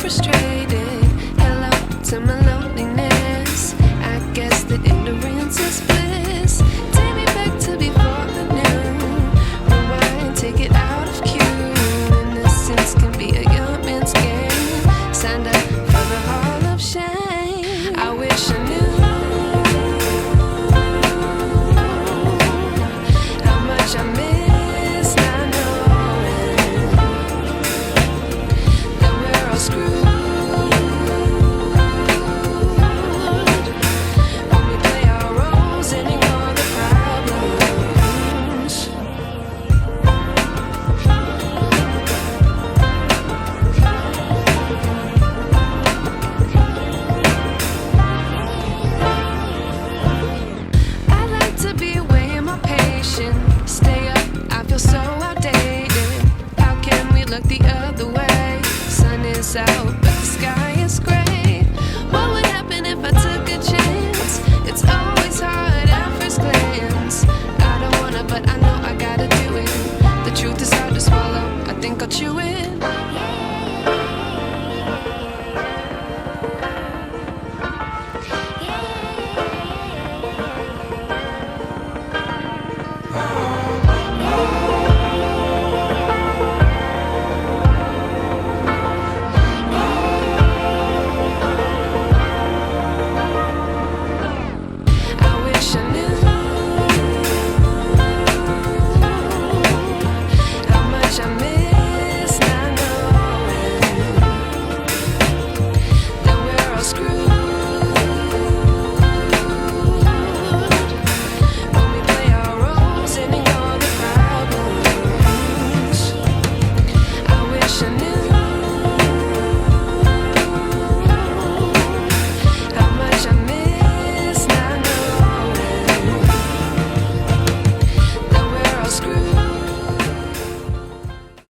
frustrated. Hello to my loneliness. I guess that ignorance is bliss. Take me back to before I knew. Rewind, take it out of cue. Innocence can be a young man's game. Signed up for the hall of shame. I wish I knew how much I miss not knowing that we're all screwed when we play our roles and ignore the problems. I like to be away in my patience. Stay up, I feel so outdated. How can we look the other way? Sun is out, but the sky is gray. What would happen if I took a chance? It's always hard at first glance. I don't wanna, but I know I gotta do it. The truth is hard to swallow, I think I'll chew it.